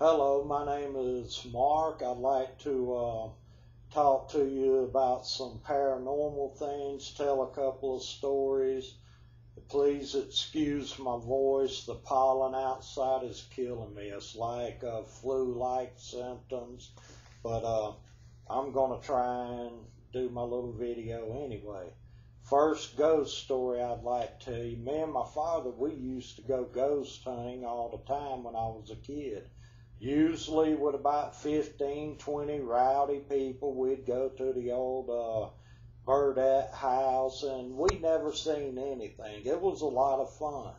Hello, my name is Mark. I'd like to talk to you about some paranormal things, tell a couple of stories. Please excuse my voice. The pollen outside is killing me. It's like flu-like symptoms, but I'm going to try and do my little video anyway. First ghost story I'd like to tell you. Me and my father, we used to go ghost hunting all the time when I was a kid. Usually with about 15, 20 rowdy people, we'd go to the old Burdette house, and we never seen anything. It was a lot of fun.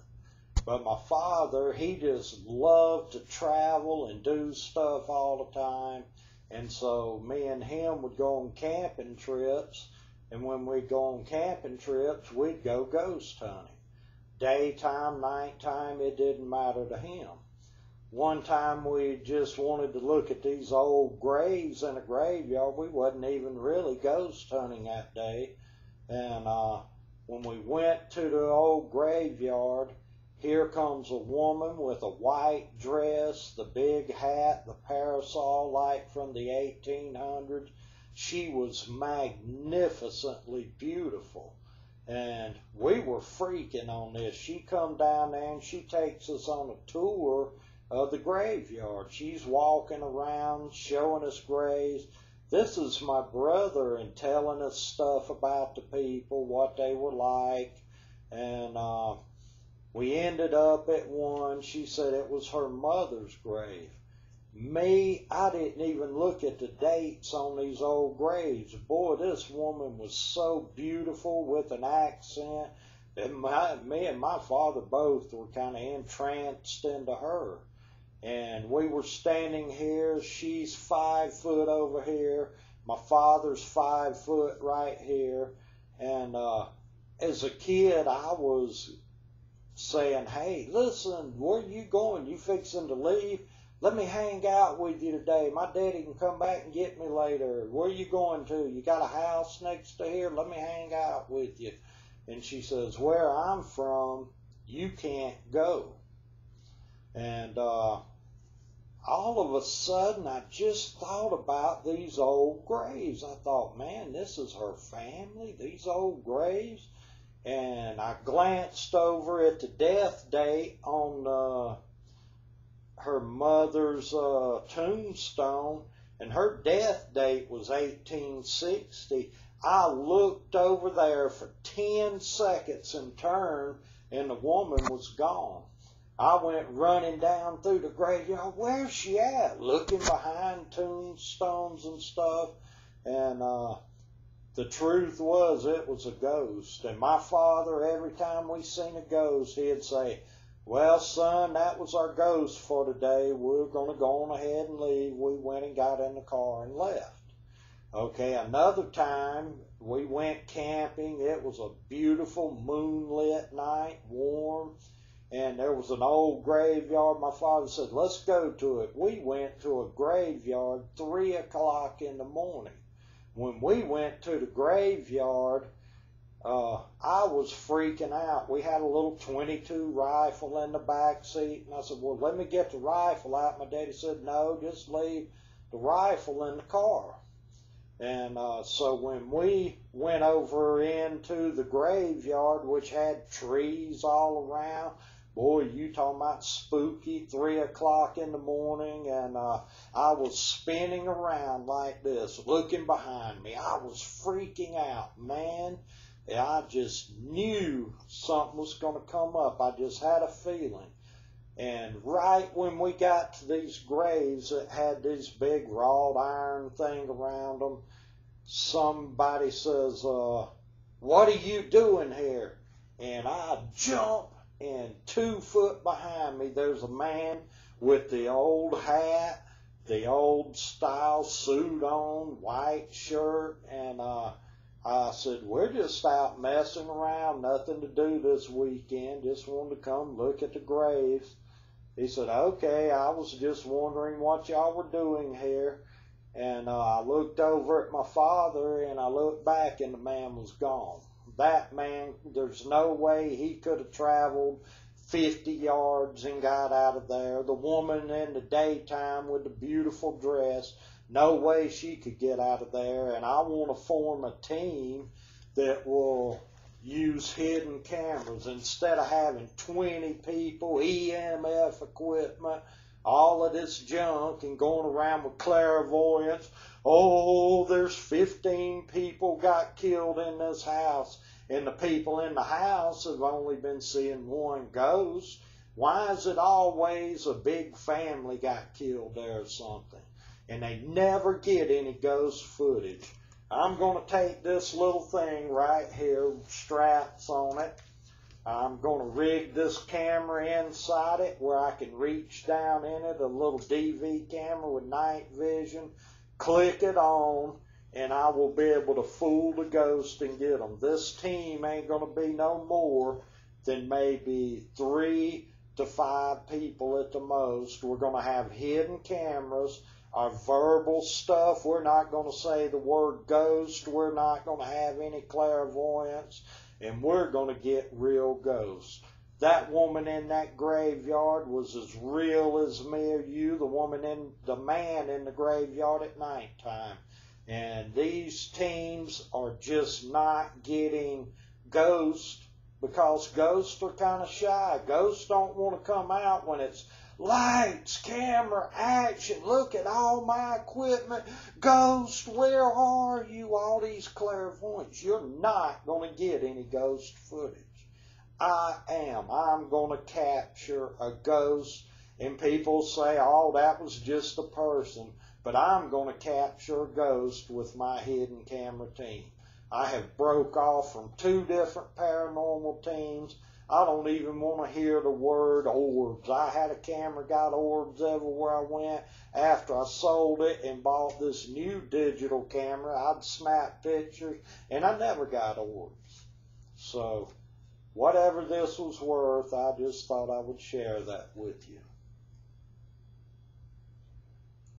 But my father, he just loved to travel and do stuff all the time. And so me and him would go on camping trips. And when we'd go on camping trips, we'd go ghost hunting. Daytime, nighttime, it didn't matter to him. One time we just wanted to look at these old graves in a graveyard. We wasn't even really ghost hunting that day. And when we went to the old graveyard, here comes a woman with a white dress, the big hat, the parasol like from the 1800s. She was magnificently beautiful. And we were freaking on this. She come down there and she takes us on a tour of the graveyard. She's walking around showing us graves. This is my brother and telling us stuff about the people, what they were like. And we ended up at one. She said it was her mother's grave. Me, I didn't even look at the dates on these old graves. Boy, this woman was so beautiful with an accent. And me and my father both were kind of entranced into her. And we were standing here. She's 5 foot over here. My father's 5 foot right here. And as a kid, I was saying, hey, listen, where you going? You fixing to leave? Let me hang out with you today. My daddy can come back and get me later. Where you going to? You got a house next to here? Let me hang out with you. And she says, where I'm from, you can't go. And all of a sudden, I just thought about these old graves. I thought, man, this is her family, these old graves. And I glanced over at the death date on her mother's tombstone, and her death date was 1860. I looked over there for 10 seconds and turned, and the woman was gone. I went running down through the graveyard. Where's she at? Looking behind tombstones and stuff. And the truth was, it was a ghost. And my father, every time we seen a ghost, he'd say, well, son, that was our ghost for today. We're going to go on ahead and leave. We went and got in the car and left. Okay, another time we went camping. It was a beautiful moonlit night, warm. And there was an old graveyard. My father said, let's go to it. We went to a graveyard 3 o'clock in the morning. When we went to the graveyard, I was freaking out. We had a little .22 rifle in the back seat. And I said, well, let me get the rifle out. My daddy said, no, just leave the rifle in the car. And so when we went over into the graveyard, which had trees all around, boy, you talking about spooky, 3 o'clock in the morning, and I was spinning around like this, looking behind me. I was freaking out, man. I just knew something was going to come up. I just had a feeling. And right when we got to these graves that had this big wrought iron thing around them, somebody says, what are you doing here? And I jump. And 2 foot behind me, there's a man with the old hat, the old style suit on, white shirt. And I said, we're just out messing around, nothing to do this weekend, just wanted to come look at the graves. He said, okay, I was just wondering what y'all were doing here. And I looked over at my father, and I looked back, and the man was gone. That man, there's no way he could have traveled 50 yards and got out of there. The woman in the daytime with the beautiful dress, no way she could get out of there. And I want to form a team that will use hidden cameras instead of having 20 people, EMF equipment, all of this junk, and going around with clairvoyance. Oh, there's 15 people got killed in this house, and the people in the house have only been seeing one ghost. Why is it always a big family got killed there or something? And they never get any ghost footage. I'm going to take this little thing right here, straps on it. I'm going to rig this camera inside it where I can reach down in it, a little DV camera with night vision, click it on, and I will be able to fool the ghost and get them. This team ain't going to be no more than maybe 3 to 5 people at the most. We're going to have hidden cameras. Our verbal stuff, we're not going to say the word ghost. We're not going to have any clairvoyance. And we're going to get real ghosts. That woman in that graveyard was as real as me or you. The man in the graveyard at nighttime. And these teams are just not getting ghosts because ghosts are kind of shy. Ghosts don't want to come out when it's lights, camera, action. Look at all my equipment. Ghost, where are you? All these clairvoyants. You're not going to get any ghost footage. I am. I'm going to capture a ghost. And people say, oh, that was just a person. But I'm going to capture a ghost with my hidden camera team. I have broke off from 2 different paranormal teams. I don't even want to hear the word orbs. I had a camera, got orbs everywhere I went. After I sold it and bought this new digital camera, I'd snap pictures, and I never got orbs. So, whatever this was worth, I just thought I would share that with you.